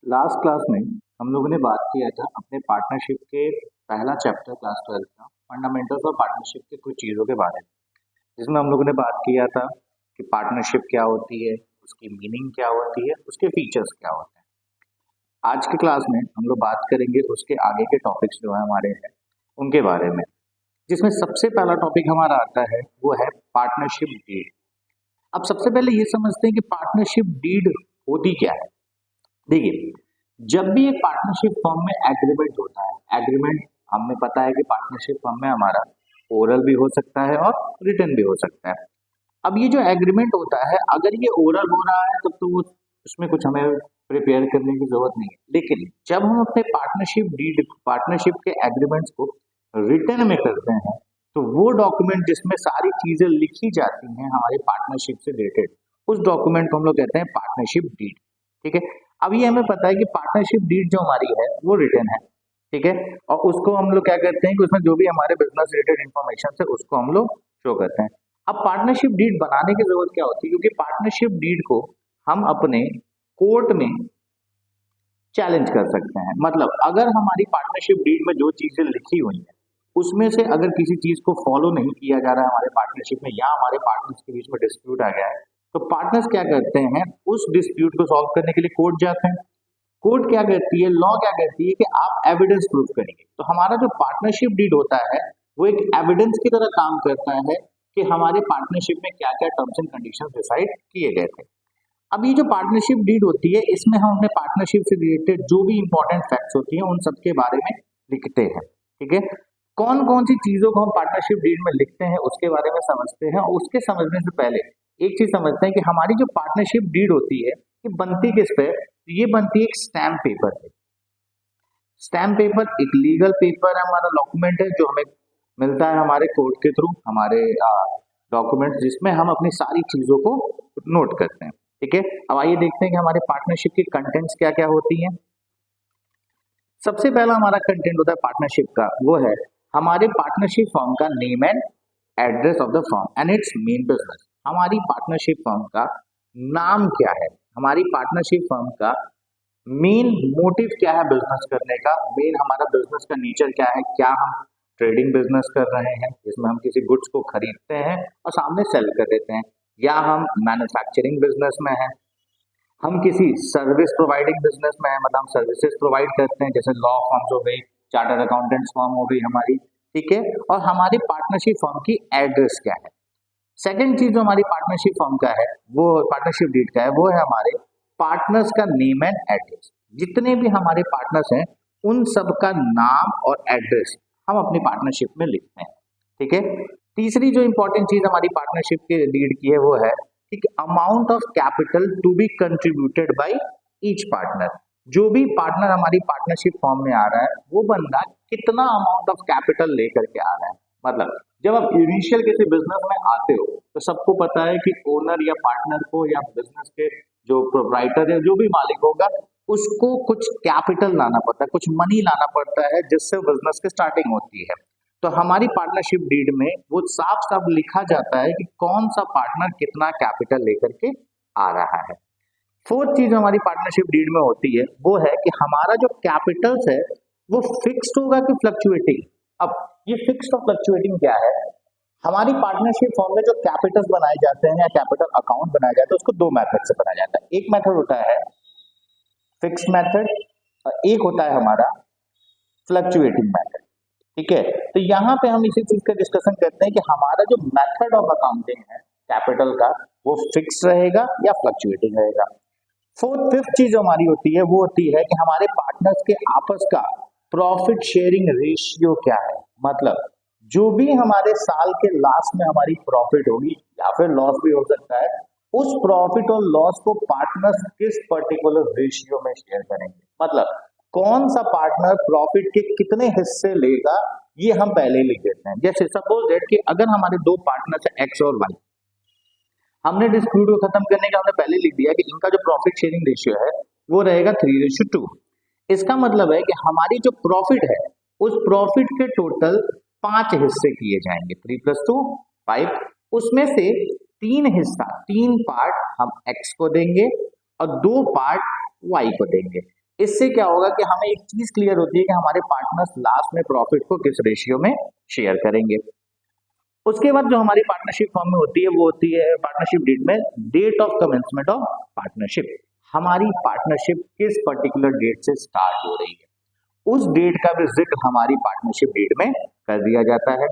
Last class में हम लोगों ने बात किया था अपने पार्टनरशिप के पहला चैप्टर क्लास 12 का फंडामेंटल्स ऑफ पार्टनरशिप के कुछ चीज़ों के बारे में, जिसमें हम लोगों ने बात किया था कि पार्टनरशिप क्या होती है, उसकी मीनिंग क्या होती है, उसके फीचर्स क्या होते हैं। आज के क्लास में हम लोग बात करेंगे उसके आगे के टॉपिक्स जो है हमारे हैं उनके बारे में, जिसमें सबसे पहला टॉपिक हमारा आता है वो है पार्टनरशिप डीड। अब सबसे पहले ये समझते हैं कि पार्टनरशिप डीड होती क्या है। देखिए, जब भी एक पार्टनरशिप फर्म में एग्रीमेंट होता है, एग्रीमेंट हमें पता है कि पार्टनरशिप फर्म में हमारा ओरल भी हो सकता है और रिटन भी हो सकता है। अब ये जो एग्रीमेंट होता है, अगर ये ओरल हो रहा है तब तो वो उसमें कुछ हमें प्रिपेयर करने की जरूरत नहीं है, लेकिन जब हम अपने पार्टनरशिप डीड पार्टनरशिप के एग्रीमेंट्स को रिटन में करते हैं तो वो डॉक्यूमेंट जिसमें सारी चीजें लिखी जाती हैं हमारे पार्टनरशिप से रिलेटेड, उस डॉक्यूमेंट को हम लोग कहते हैं पार्टनरशिप डीड। ठीक है, अब ये हमें पता है कि पार्टनरशिप डीड जो हमारी है वो रिटन है। ठीक है, और उसको हम लोग क्या करते हैं कि उसमें जो भी हमारे बिजनेस रिलेटेड इन्फॉर्मेशन है उसको हम लोग शो करते हैं। अब पार्टनरशिप डीड बनाने की जरूरत क्या होती है, क्योंकि पार्टनरशिप डीड को हम अपने कोर्ट में चैलेंज कर सकते हैं। मतलब अगर हमारी पार्टनरशिप डीड में जो चीजें लिखी हुई हैं उसमें से अगर किसी चीज को फॉलो नहीं किया जा रहा है हमारे पार्टनरशिप में, या हमारे पार्टनर्स के बीच में डिस्प्यूट आ गया है, तो पार्टनर्स क्या करते हैं, उस डिस्प्यूट को सॉल्व करने के लिए कोर्ट जाते हैं। कोर्ट क्या करती है, लॉ क्या करती है कि आप एविडेंस प्रूफ करेंगे। तो हमारा जो पार्टनरशिप डीड होता है वो एक एविडेंस की तरह काम करता है कि हमारे पार्टनरशिप में क्या क्या टर्म्स एंड कंडीशंस डिसाइड किए गए थे। अब ये जो पार्टनरशिप डीड होती है इसमें हम अपने पार्टनरशिप से रिलेटेड जो भी इंपॉर्टेंट फैक्ट्स होती हैं उन सब के बारे में लिखते हैं। ठीक है, कौन कौन सी चीजों को हम पार्टनरशिप डीड में लिखते हैं उसके बारे में समझते हैं, और उसके समझने से पहले एक चीज समझते हैं कि हमारी जो पार्टनरशिप डीड होती है ये बनती किस पे, ये बनती है एक स्टैम्प पेपर पे। स्टैम्प पेपर एक लीगल पेपर है, हमारा डॉक्यूमेंट है जो हमें मिलता है हमारे कोर्ट के थ्रू, हमारे डॉक्यूमेंट जिसमें हम अपनी सारी चीजों को नोट करते हैं। ठीक है, अब आइए देखते हैं कि हमारे पार्टनरशिप की कंटेंट्स क्या क्या होती हैं। सबसे पहला हमारा कंटेंट होता है पार्टनरशिप का, वो है हमारे पार्टनरशिप फर्म का name and address of the firm and it's main business. हमारी पार्टनरशिप फर्म का नाम क्या है, हमारी पार्टनरशिप फर्म का मेन मोटिव क्या है बिजनेस करने का, मेन हमारा बिजनेस का नेचर क्या है, क्या हम ट्रेडिंग बिजनेस कर रहे हैं जिसमें हम किसी गुड्स को खरीदते हैं और सामने सेल कर देते हैं, या हम मैन्युफैक्चरिंग बिजनेस में हैं, हम किसी सर्विस प्रोवाइडिंग बिजनेस में है, मतलब हम सर्विसेज प्रोवाइड करते हैं जैसे लॉ फर्म्स हो गई, चार्टर्ड अकाउंटेंट्स फर्म हो गई हमारी। ठीक है, और हमारी पार्टनरशिप फर्म की एड्रेस क्या है। सेकंड चीज जो हमारी पार्टनरशिप फर्म का है, वो पार्टनरशिप डीड का है, वो है हमारे पार्टनर्स का नेम एंड एड्रेस। जितने भी हमारे पार्टनर्स हैं उन सब का नाम और एड्रेस हम अपनी पार्टनरशिप में लिखते हैं। ठीक है, तीसरी जो इंपॉर्टेंट चीज हमारी पार्टनरशिप के डीड की है वो है कि amount of capital to be contributed by each partner. जो भी पार्टनर हमारी पार्टनरशिप फॉर्म में आ रहा है वो बंदा कितना अमाउंट ऑफ कैपिटल लेकर के आ रहा है। मतलब जब आप इनिशियल किसी बिजनेस में आते हो तो सबको पता है कि ओनर या पार्टनर को या बिजनेस के जो प्रोप्राइटर है, जो भी मालिक होगा, उसको कुछ कैपिटल लाना पड़ता है, कुछ मनी लाना पड़ता है जिससे बिजनेस की स्टार्टिंग होती है। तो हमारी पार्टनरशिप डीड में वो साफ साफ लिखा जाता है कि कौन सा पार्टनर कितना कैपिटल लेकर के आ रहा है। फोर्थ चीज हमारी पार्टनरशिप डीड में होती है वो है कि हमारा जो कैपिटल्स है वो फिक्स्ड होगा कि फ्लक्चुएटिंग। अब ये फिक्स्ड और फ्लक्चुएटिंग क्या है, हमारी पार्टनरशिप फॉर्म में जो कैपिटल्स बनाए जाते हैं या कैपिटल अकाउंट बनाया जाता है उसको दो मेथड से बनाया जाता है। एक मेथड होता है फिक्स्ड मेथड और एक होता है हमारा फ्लक्चुएटिंग मेथड। ठीक है, तो यहाँ पे हम इसी चीज का डिस्कशन करते हैं कि हमारा जो मेथड ऑफ अकाउंटिंग है कैपिटल का वो फिक्स रहेगा या फ्लक्चुएटिंग रहेगा। फिफ्थ चीज जो हमारी होती है वो होती है कि हमारे पार्टनर्स के आपस का प्रॉफिट शेयरिंग रेशियो क्या है। मतलब जो भी हमारे साल के लास्ट में हमारी प्रॉफिट होगी या फिर लॉस भी हो सकता है, उस प्रॉफिट और लॉस को पार्टनर्स किस पर्टिकुलर रेशियो में शेयर करेंगे। मतलब कौन सा पार्टनर प्रॉफिट के कितने हिस्से लेगा ये हम पहले ही लिख देते हैं। जैसे सपोज दैट कि अगर हमारे दो पार्टनर्स है एक्स और वाई, हमने डिस्प्यूट को खत्म करने का हमने पहले लिख दिया कि इनका जो प्रॉफिट शेयरिंग रेशियो है वो रहेगा 3:2। इसका मतलब है कि हमारी जो प्रॉफिट है उस प्रॉफिट के टोटल 5 हिस्से किए जाएंगे, 3 + 2 5। उसमें से 3 हिस्सा 3 पार्ट हम एक्स को देंगे और 2 पार्ट वाई को देंगे। इससे क्या होगा कि हमें एक चीज क्लियर होती है कि हमारे पार्टनर्स लास्ट में प्रॉफिट को किस रेशियो में शेयर करेंगे। उसके बाद जो हमारी पार्टनरशिप फॉर्म में होती है वो होती है पार्टनरशिप डीड में date of commencement of partnership. हमारी पार्टनरशिप किस पर्टिकुलर डेट से स्टार्ट हो रही है उस डेट का भी जिक्र हमारी पार्टनरशिप डीड में कर दिया जाता है।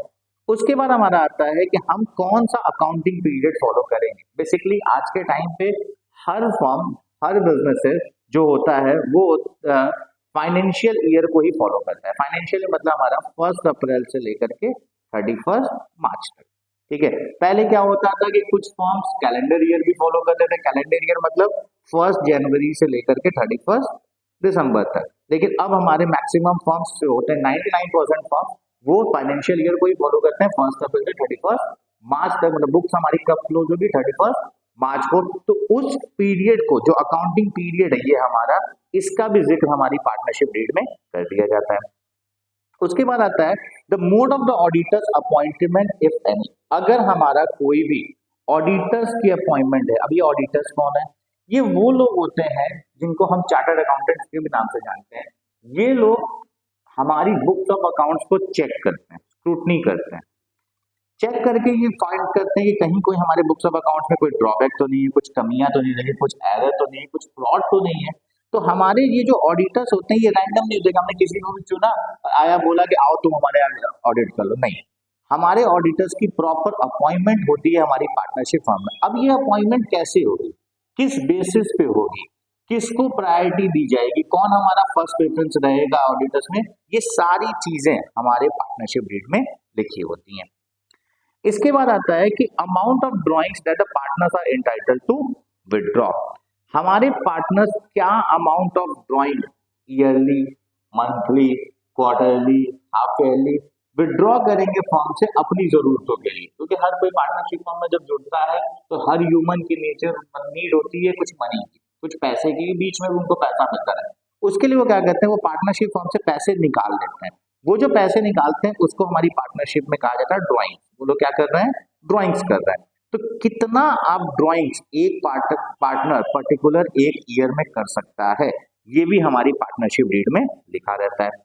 उसके बाद हमारा आता है कि हम कौन सा अकाउंटिंग पीरियड फॉलो करेंगे। बेसिकली आज के टाइम पे हर फर्म हर बिजनेसेस जो होता है वो फाइनेंशियल ईयर को ही फॉलो करता है। फाइनेंशियल मतलब हमारा 1 अप्रैल से लेकर के 31 मार्च तक। ठीक है, पहले क्या होता था कि कुछ फॉर्म्स कैलेंडर ईयर भी फॉलो करते थे। कैलेंडर ईयर मतलब 1 जनवरी से लेकर के 31 दिसंबर तक। लेकिन अब हमारे मैक्सिमम फॉर्म्स जो होते हैं 99% फॉर्म्स वो फाइनेंशियल ईयर को ही फॉलो करते हैं 1 अप्रैल से 31 मार्च तक। मतलब बुक्स हमारी कब क्लोज होगी 31 मार्च को। तो उस पीरियड को जो अकाउंटिंग पीरियड है ये हमारा, इसका भी जिक्र हमारी पार्टनरशिप डीड में कर दिया जाता है। उसके बाद आता है the mode of the auditors appointment if any. अगर हमारा कोई भी ऑडिटर्स की अपॉइंटमेंट है। अब ये ऑडिटर्स कौन है? ये वो लोग होते हैं जिनको हम चार्टर्ड अकाउंटेंट्स के भी नाम से जानते हैं। ये लोग हमारी बुक्स ऑफ अकाउंट्स को चेक करते हैं, स्क्रूटनी करते हैं। चेक करके ये फाइंड करते हैं कि कहीं कोई हमारे बुक्स ऑफ अकाउंट्स में कोई ड्रॉबैक तो नहीं है, कुछ कमियां तो नहीं रही, कुछ एरर तो नहीं है, कुछ फ्रॉड तो नहीं है। तो हमारे ये जो ऑडिटर्स होते हैं ये रैंडम नहीं होते, हमने किसी को भी चुना आया बोला कि आओ तुम हमारे ऑडिट कर लो, नहीं। हमारे ऑडिटर्स की प्रॉपर अपॉइंटमेंट होती है हमारी पार्टनरशिप फर्म में। अब ये अपॉइंटमेंट कैसे होगी, किस बेसिस पे होगी, किसको प्रायोरिटी दी जाएगी, कौन हमारा फर्स्ट प्रेफरेंस रहेगा ऑडिटर्स में, ये सारी चीजें हमारे पार्टनरशिप डीड में लिखी होती हैं। इसके बाद आता है कि amount of drawings that the partners are entitled to withdraw. हमारे पार्टनर्स क्या amount of drawing yearly, monthly, quarterly, half yearly withdraw करेंगे फर्म से अपनी जरूरतों के लिए। क्योंकि हर कोई पार्टनरशिप फर्म में जब जुड़ता है तो हर ह्यूमन की नेचर नीड होती है कुछ मनी की, कुछ पैसे की, बीच में उनको पैसा मिलता है। उसके लिए वो क्या करते हैं, वो पार्टनरशिप फर्म से पैसे निकाल लेते हैं। वो जो पैसे निकालते हैं उसको हमारी पार्टनरशिप में कहा जाता है ड्राइंग। वो लोग क्या कर रहे हैं, ड्राइंग्स कर रहे हैं। तो कितना आप ड्राइंग्स एक पार्टनर पर्टिकुलर एक ईयर में कर सकता है, ये भी हमारी पार्टनरशिप डीड में लिखा रहता है।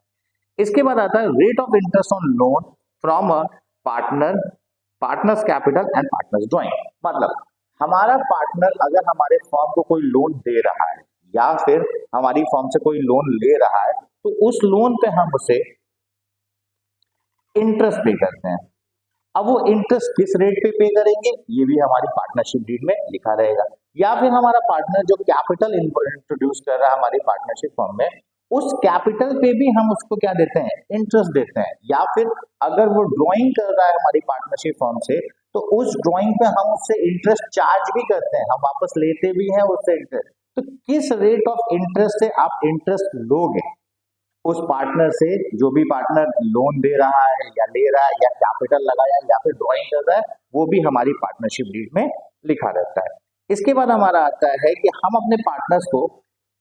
इसके बाद आता है rate of interest on loan from a partners capital and partners drawing. मतलब हमारा पार्टनर अगर हमारे फर्म को कोई लोन दे रहा है या फिर हमारी फर्म से कोई लोन ले रहा है तो उस लोन पे हम उसे इंटरेस्ट पे करते हैं। अब वो इंटरेस्ट किस रेट पे करेंगे ये भी हमारी पार्टनरशिप डीड में लिखा रहेगा। या फिर हमारा पार्टनर जो कैपिटल इंट्रोड्यूस कर रहा है हमारी पार्टनरशिप फर्म में, उस कैपिटल पे भी हम उसको क्या देते हैं, इंटरेस्ट देते हैं। या फिर अगर वो ड्राइंग कर रहा है हमारी पार्टनरशिप फर्म से तो उस ड्राइंग पे हम उससे इंटरेस्ट चार्ज भी करते हैं, हम वापस लेते भी हैं उससे इंटरेस्ट। तो किस रेट ऑफ इंटरेस्ट से आप इंटरेस्ट लोगे उस पार्टनर से, जो भी पार्टनर लोन दे रहा है या ले रहा है या कैपिटल लगाया या फिर ड्राइंग कर रहा है, वो भी हमारी पार्टनरशिप डीड में लिखा रहता है। इसके बाद हमारा आता है कि हम अपने पार्टनर्स को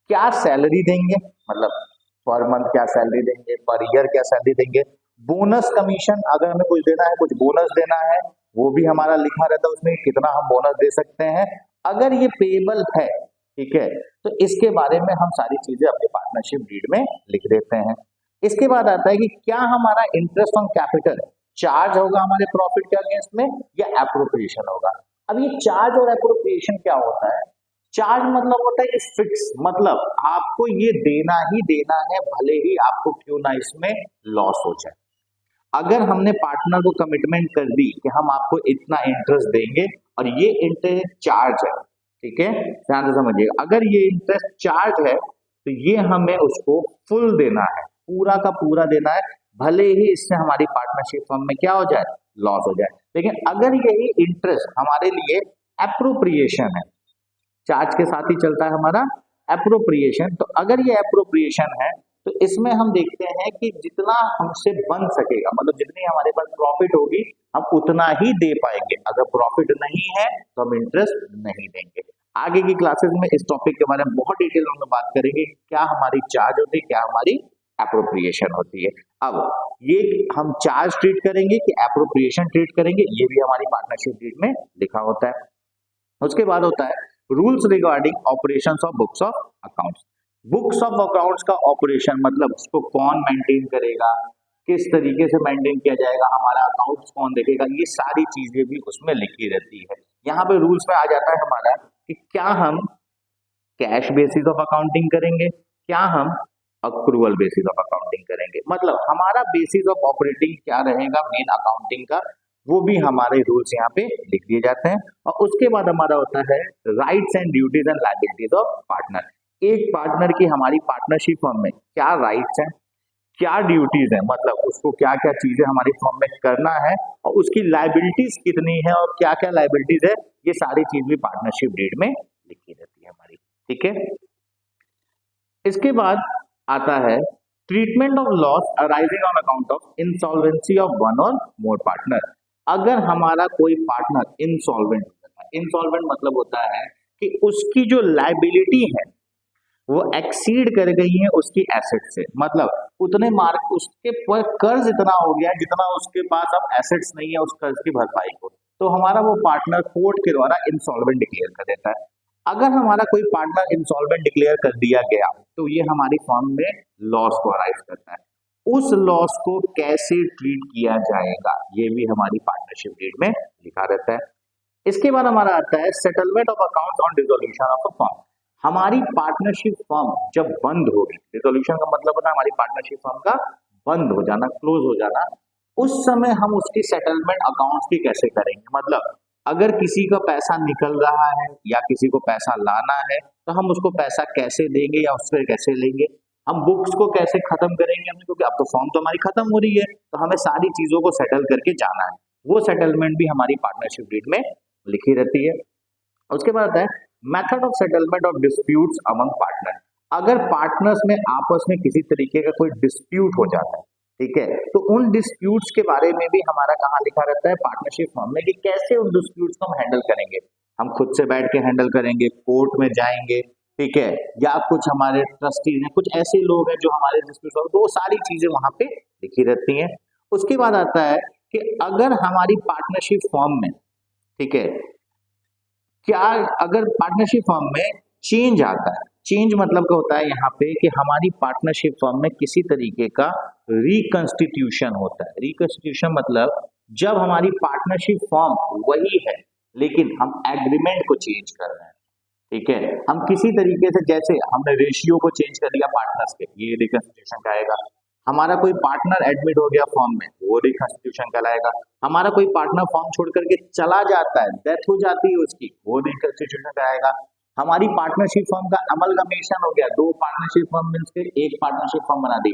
क्या सैलरी देंगे, मतलब पर मंथ क्या सैलरी देंगे, पर ईयर क्या सैलरी देंगे, बोनस कमीशन अगर हमें कुछ देना है, कुछ बोनस देना है, वो भी हमारा लिखा रहता है उसमें कितना हम बोनस दे सकते हैं अगर ये पेएबल है। ठीक है, तो इसके बारे में हम सारी चीजें अपने पार्टनरशिप डीड में लिख देते हैं। इसके बाद आता है कि क्या हमारा इंटरेस्ट ऑन कैपिटल चार्ज होगा हमारे प्रॉफिट के अगेंस्ट में या एप्रोप्रिएशन होगा। अब ये चार्ज और एप्रोप्रिएशन क्या होता है, चार्ज मतलब होता है फिक्स, मतलब आपको ये देना ही देना है भले ही आपको क्यों ना इसमें लॉस हो जाए। अगर हमने पार्टनर को कमिटमेंट कर दी कि हम आपको इतना इंटरेस्ट देंगे और ये इंटरेस्ट चार्ज है, ठीक है, ध्यान से समझिए, अगर ये इंटरेस्ट चार्ज है तो ये हमें उसको फुल देना है, पूरा का पूरा देना है, भले ही इससे हमारी पार्टनरशिप फर्म में क्या हो जाए, लॉस हो जाए। लेकिन अगर यही इंटरेस्ट हमारे लिए एप्रोप्रिएशन है, चार्ज के साथ ही चलता है हमारा एप्रोप्रिएशन, तो अगर ये एप्रोप्रिएशन है तो इसमें हम देखते हैं कि जितना हमसे बन सकेगा, मतलब जितनी हमारे पास प्रॉफिट होगी हम उतना ही दे पाएंगे। अगर प्रॉफिट नहीं है तो हम इंटरेस्ट नहीं देंगे। आगे की क्लासेस में इस टॉपिक के बारे में बहुत डिटेल में बात करेंगे, क्या हमारी चार्ज होती है, क्या हमारी एप्रोप्रिएशन होती है। अब ये हम चार्ज ट्रीट करेंगे कि एप्रोप्रिएशन ट्रीट करेंगे, ये भी हमारी पार्टनरशिप डीड में लिखा होता है। उसके बाद होता है rules regarding operations of books of accounts. Books of accounts का ऑपरेशन मतलब उसको कौन मेंटेन करेगा, किस तरीके से मेंटेन किया जाएगा, हमारा अकाउंट्स कौन देखेगा, ये सारी चीजें भी उसमें लिखी रहती है। यहाँ पे रूल्स में आ जाता है हमारा कि क्या हम कैश बेसिस ऑफ अकाउंटिंग करेंगे, क्या हम अक्रूवल बेसिस ऑफ अकाउंटिंग करेंगे, मतलब हमारा बेसिस ऑफ ऑपरेटिंग क्या रहेगा मेन अकाउंटिंग का, वो भी हमारे रूल्स यहाँ पे लिख दिए जाते हैं। और उसके बाद हमारा होता है rights and duties and liabilities of partner. एक पार्टनर की हमारी पार्टनरशिप फर्म में क्या राइट्स हैं, क्या ड्यूटीज है, मतलब उसको क्या क्या चीजें हमारी फर्म में करना है, और उसकी लायबिलिटीज कितनी है और क्या क्या लायबिलिटीज है, ये सारी चीज भी पार्टनरशिप डीड में लिखी रहती है हमारी। ठीक है, इसके बाद आता है treatment of loss arising on account of insolvency of one और मोर पार्टनर। अगर हमारा कोई पार्टनर इंसॉल्वेंट होता है, इंसॉल्वेंट मतलब होता है कि उसकी जो लायबिलिटी है वो एक्सीड कर गई है उसकी एसेट से, मतलब उतने मार्क उसके पर कर्ज इतना हो गया जितना उसके पास अब एसेट्स नहीं है उस कर्ज की भरपाई को, तो हमारा वो पार्टनर कोर्ट के द्वारा इंसॉल्वेंट डिक्लेयर कर देता है। अगर हमारा कोई पार्टनर इंसॉल्वेंट डिक्लेयर कर दिया गया तो ये हमारी फर्म में लॉस को अराइज करता है। उस लॉस को कैसे ट्रीट किया जाएगा ये भी हमारी पार्टनरशिप डीड में लिखा रहता है। इसके बाद हमारा आता है settlement of accounts on dissolution of a firm. हमारी पार्टनरशिप फर्म जब बंद होगी, डिसोल्यूशन का मतलब होता है हमारी पार्टनरशिप फर्म का बंद हो जाना, क्लोज हो जाना, उस समय हम उसकी सेटलमेंट अकाउंट्स की कैसे करेंगे, मतलब अगर किसी का पैसा निकल रहा है या किसी को पैसा लाना है तो हम उसको पैसा कैसे देंगे या उससे कैसे लेंगे, हम बुक्स को कैसे खत्म करेंगे हमें, क्योंकि अब तो फॉर्म तो हमारी खत्म हो रही है तो हमें सारी चीजों को सेटल करके जाना है, वो सेटलमेंट भी हमारी पार्टनरशिप डीड में लिखी रहती है। उसके बाद है method of settlement of disputes among partner. अगर पार्टनर्स में आपस में किसी तरीके का कोई डिस्प्यूट हो जाता है, ठीक है, तो उन डिस्प्यूट्स के बारे में भी हमारा कहाँ लिखा रहता है पार्टनरशिप फॉर्म में कि कैसे उन डिस्प्यूट्स को हम हैंडल करेंगे। हम खुद से बैठ के हैंडल करेंगे, कोर्ट में जाएंगे, ठीक है, या कुछ हमारे ट्रस्टीज हैं, कुछ ऐसे लोग हैं जो हमारे डिस्प्यूट, तो वो सारी चीजें वहां पे लिखी रहती हैं। उसके बाद आता है कि अगर हमारी पार्टनरशिप फॉर्म में, ठीक है, क्या अगर पार्टनरशिप फर्म में चेंज आता है, चेंज मतलब क्या होता है यहाँ पे कि हमारी पार्टनरशिप फर्म में किसी तरीके का रिकंस्टिट्यूशन होता है। रिकंस्टिट्यूशन मतलब जब हमारी पार्टनरशिप फर्म वही है लेकिन हम एग्रीमेंट को चेंज कर रहे हैं, ठीक है, हम किसी तरीके से, जैसे हमने रेशियो को चेंज कर दिया पार्टनर्स के, ये रिकंस्टिट्यूशन का आएगा। हमारा कोई पार्टनर एडमिट हो गया फॉर्म में, वो रिकंस्टिट्यूशन कहलाएगा। हमारा कोई पार्टनर फॉर्म छोड़ करके चला जाता है, डेथ हो जाती है उसकी, वो रिकंस्टिट्यूशन कहलाएगा। हमारी पार्टनरशिप फर्म का अमलगमेशन हो गया, दो पार्टनरशिप फर्म मिलकर एक पार्टनरशिप फर्म बना दी,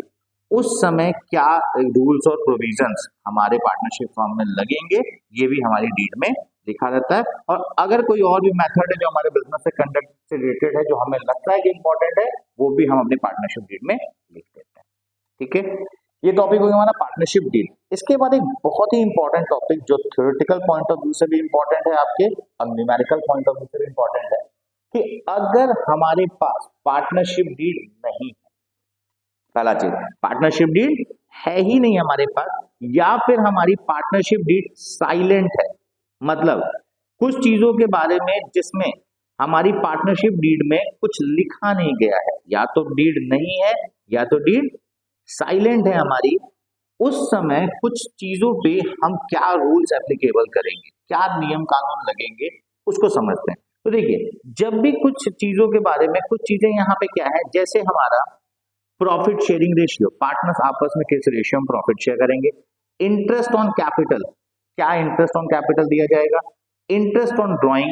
उस समय क्या रूल्स और प्रोविजंस हमारे पार्टनरशिप फर्म में लगेंगे, ये भी हमारी डीड में लिखा रहता है। और अगर कोई और भी मेथड है जो हमारे बिजनेस से कंडक्ट से रिलेटेड है, जो हमें लगता है कि इंपॉर्टेंट है, वो भी हम अपने पार्टनरशिप डीड में लिख देते हैं। ठीक है, ये टॉपिक हो गया हमारा पार्टनरशिप डील। इसके बाद एक बहुत ही इंपॉर्टेंट टॉपिक जो थ्योरेटिकल पॉइंट ऑफ व्यू से भी इंपॉर्टेंट है आपके और न्यूमेरिकल पॉइंट ऑफ व्यू से भी इंपॉर्टेंट है कि अगर हमारे पास पार्टनरशिप डील नहीं है, पहला चीज पार्टनरशिप डील है ही नहीं हमारे पास, या फिर हमारी पार्टनरशिप डील साइलेंट है, मतलब कुछ चीजों के बारे में जिसमें हमारी पार्टनरशिप डीड में कुछ लिखा नहीं गया है, या तो डीड नहीं है या तो डीड साइलेंट है हमारी, उस समय कुछ चीजों पे हम क्या रूल्स एप्लीकेबल करेंगे, क्या नियम कानून लगेंगे, उसको समझते हैं। तो देखिए, जब भी कुछ चीजों के बारे में, कुछ चीजें यहाँ पे क्या है, जैसे हमारा प्रॉफिट शेयरिंग रेशियो, पार्टनर्स आपस में किस रेशियो में प्रॉफिट शेयर करेंगे, इंटरेस्ट ऑन कैपिटल, क्या इंटरेस्ट ऑन कैपिटल दिया जाएगा, interest on drawing,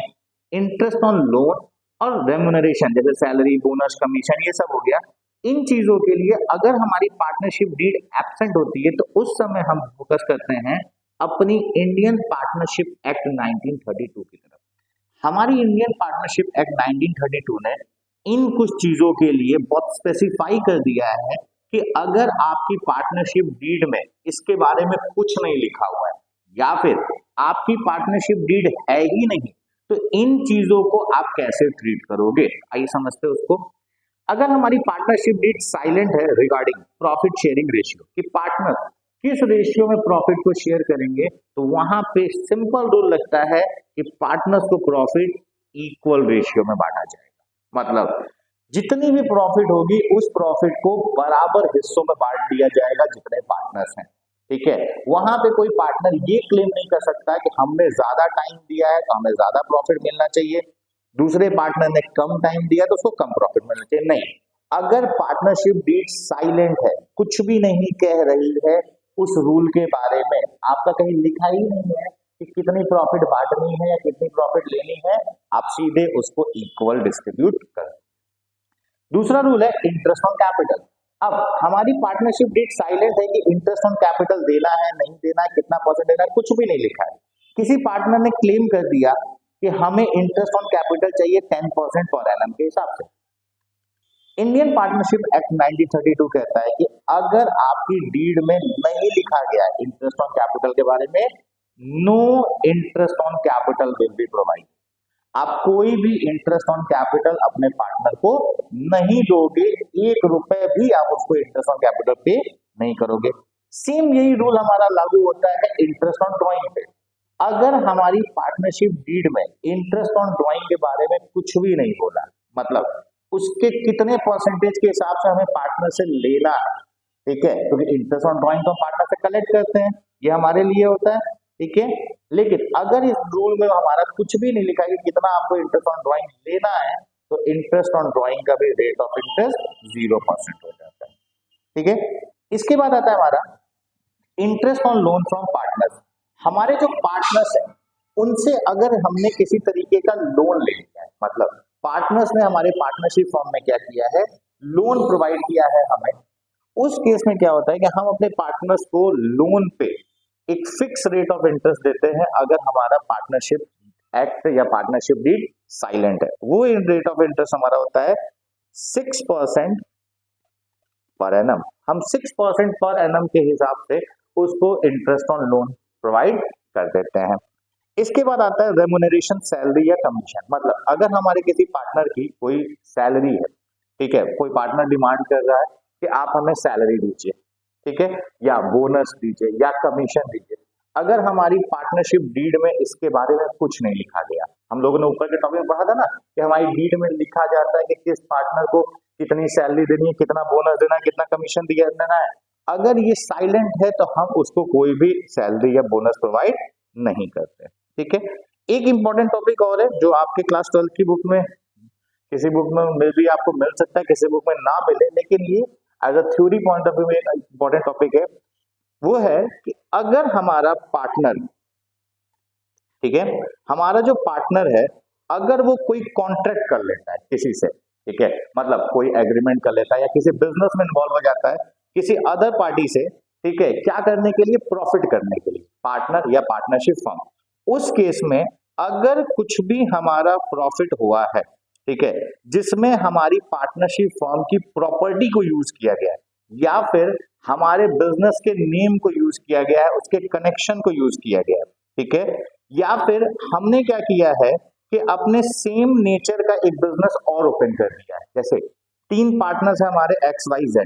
interest on loan, और रेम्यूनरेशन जैसे सैलरी, बोनस, कमीशन, ये सब हो गया। इन चीजों के लिए अगर हमारी पार्टनरशिप डीड एब्सेंट होती है तो उस समय हम फोकस करते हैं अपनी इंडियन पार्टनरशिप एक्ट 1932 की तरफ। हमारी इंडियन पार्टनरशिप एक्ट 1932 ने इन कुछ चीजों के लिए बहुत स्पेसिफाई कर दिया है कि अगर आपकी पार्टनरशिप डीड में इसके बारे में कुछ नहीं लिखा हुआ है, या फिर आपकी पार्टनरशिप डीड है ही नहीं, तो इन चीजों को आप कैसे ट्रीट करोगे, आइए समझते हैं उसको। अगर हमारी पार्टनरशिप डीड साइलेंट है रिगार्डिंग प्रॉफिट शेयरिंग रेशियो, कि पार्टनर किस रेशियो में प्रॉफिट को शेयर करेंगे, तो वहां पे सिंपल रूल लगता है कि पार्टनर्स को प्रॉफिट इक्वल रेशियो में बांटा जाएगा। मतलब जितनी भी प्रॉफिट होगी उस प्रॉफिट को बराबर हिस्सों में बांट दिया जाएगा जितने पार्टनर्स हैं, ठीक है। वहां पे कोई पार्टनर ये क्लेम नहीं कर सकता कि हमने ज्यादा टाइम दिया है तो हमें ज्यादा प्रॉफिट मिलना चाहिए, दूसरे पार्टनर ने कम टाइम दिया तो उसको कम प्रॉफिट मिलना चाहिए। नहीं, अगर पार्टनरशिप डीड साइलेंट है, कुछ भी नहीं कह रही है उस रूल के बारे में, आपका कहीं लिखा ही नहीं है कि कितनी प्रॉफिट बांटनी है या कितनी प्रॉफिट लेनी है, आप सीधे उसको इक्वल डिस्ट्रीब्यूट कर। दूसरा रूल है इंटरेस्ट ऑन कैपिटल। अब हमारी पार्टनरशिप डीड साइलेंट है कि इंटरेस्ट ऑन कैपिटल देना है नहीं देना है, कितना परसेंट देना है, कुछ भी नहीं लिखा है। किसी पार्टनर ने क्लेम कर दिया कि हमें इंटरेस्ट ऑन कैपिटल चाहिए 10% पर एनम के हिसाब से। इंडियन पार्टनरशिप एक्ट 1932 कहता है कि अगर आपकी डीड में नहीं लिखा गया इंटरेस्ट ऑन कैपिटल के बारे में, no interest on capital will be provide. आप कोई भी इंटरेस्ट ऑन कैपिटल अपने पार्टनर को नहीं दोगे, 1 रुपए भी आप उसको इंटरेस्ट ऑन कैपिटल पे नहीं करोगे। सेम यही रूल हमारा लागू होता है इंटरेस्ट ऑन ड्राइंग पे। अगर हमारी पार्टनरशिप डीड में इंटरेस्ट ऑन ड्राइंग के बारे में कुछ भी नहीं बोला, मतलब उसके कितने परसेंटेज के हिसाब से हमें पार्टनर से लेना है, ठीक है, क्योंकि इंटरेस्ट ऑन ड्राइंग तो हम पार्टनर से कलेक्ट करते हैं, ये हमारे लिए होता है, ठीक है। लेकिन अगर इस रूल में हमारा कुछ भी नहीं लिखा है कि कितना आपको इंटरेस्ट ऑन ड्राइंग लेना है, तो इंटरेस्ट ऑन ड्राइंग का भी रेट ऑफ इंटरेस्ट 0% हो जाता है, ठीक है। इसके बाद आता है हमारा interest on loan from partners. हमारे जो पार्टनर्स हैं उनसे अगर हमने किसी तरीके का लोन ले लिया है, मतलब पार्टनर्स ने हमारे पार्टनरशिप फॉर्म में क्या किया है, लोन प्रोवाइड किया है हमें, उस केस में क्या होता है कि हम अपने पार्टनर्स को लोन पे एक फिक्स रेट ऑफ इंटरेस्ट देते हैं अगर हमारा पार्टनरशिप एक्ट या पार्टनरशिप डीड साइलेंट है। वो रेट ऑफ इंटरेस्ट हमारा होता है 6% पर एनम। हम 6% पर एनम के हिसाब से उसको इंटरेस्ट ऑन लोन प्रोवाइड कर देते हैं। इसके बाद आता है रेमुनरेशन, सैलरी या कमीशन। मतलब अगर हमारे किसी पार्टनर की कोई सैलरी है, ठीक है, कोई पार्टनर डिमांड कर रहा है कि आप हमें सैलरी दीजिए, ठीक है, या बोनस दीजिए या कमीशन दीजिए, अगर हमारी पार्टनरशिप डीड में इसके बारे में कुछ नहीं लिखा गया, हम लोगों ने ऊपर के टॉपिक में पढ़ा था ना कि हमारी डीड में लिखा जाता है कि किस पार्टनर को कितनी सैलरी देनी है, कितना बोनस देना है, कितना कमीशन देना है, अगर ये साइलेंट है तो हम उसको कोई भी सैलरी या बोनस प्रोवाइड नहीं करते, ठीक है। एक इंपॉर्टेंट टॉपिक और है जो आपके क्लास 12 की बुक में, किसी बुक में मे भी आपको मिल सकता है, किसी बुक में ना मिले, लेकिन ये as a theory point of view में एक इंपॉर्टेंट टॉपिक है। वो है कि अगर हमारा पार्टनर, ठीक है, हमारा जो पार्टनर है अगर वो कोई कॉन्ट्रैक्ट कर लेता है किसी से, ठीक है, मतलब कोई एग्रीमेंट कर लेता है या किसी बिजनेस में इन्वॉल्व हो जाता है किसी अदर पार्टी से, ठीक है, क्या करने के लिए, प्रॉफिट करने के लिए, पार्टनर या पार्टनरशिप फर्म, उस केस में अगर कुछ भी हमारा प्रॉफिट हुआ है, ठीक है, जिसमें हमारी पार्टनरशिप फर्म की प्रॉपर्टी को यूज किया गया है या फिर हमारे बिजनेस के नेम को यूज किया गया है, उसके कनेक्शन को यूज किया गया है, ठीक है, या फिर हमने क्या किया है कि अपने सेम नेचर का एक बिजनेस और ओपन कर दिया है। जैसे 3 पार्टनर्स है हमारे XYZ,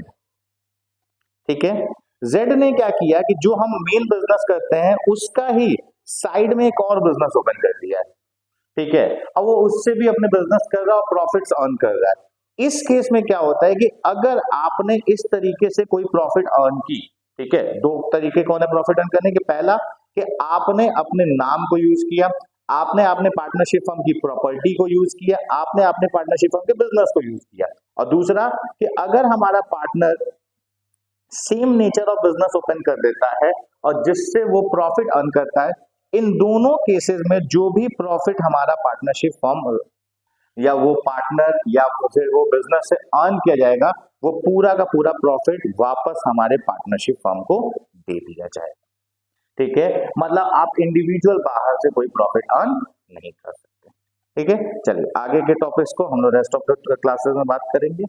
ठीक है, Z ने क्या किया कि जो हम मेन बिजनेस करते हैं उसका ही साइड में एक और बिजनेस ओपन कर दिया है, ठीक है, अब वो उससे भी अपने बिजनेस कर रहा है और प्रॉफिट्स अर्न कर रहा है। इस केस में क्या होता है कि अगर आपने इस तरीके से कोई प्रॉफिट अर्न की, ठीक है, 2 तरीके कौन है प्रॉफिट अर्न करने के, पहला कि आपने अपने नाम को यूज किया, आपने अपने पार्टनरशिप फर्म की प्रॉपर्टी को यूज किया, आपने अपने पार्टनरशिप फर्म के बिजनेस को यूज किया, और दूसरा कि अगर हमारा partner same nature of business open कर देता है और जिससे वो प्रॉफिट अर्न करता है, इन दोनों केसेस में जो भी प्रॉफिट हमारा पार्टनरशिप फर्म या वो पार्टनर या फिर वो बिजनेस से अर्न किया जाएगा, वो पूरा का पूरा प्रॉफिट वापस हमारे पार्टनरशिप फर्म को दे दिया जाएगा, ठीक है। मतलब आप इंडिविजुअल बाहर से कोई प्रॉफिट अर्न नहीं कर सकते, ठीक है। चलिए आगे के टॉपिक्स को हम लोग रेस्ट ऑफ द क्लासेस में बात करेंगे।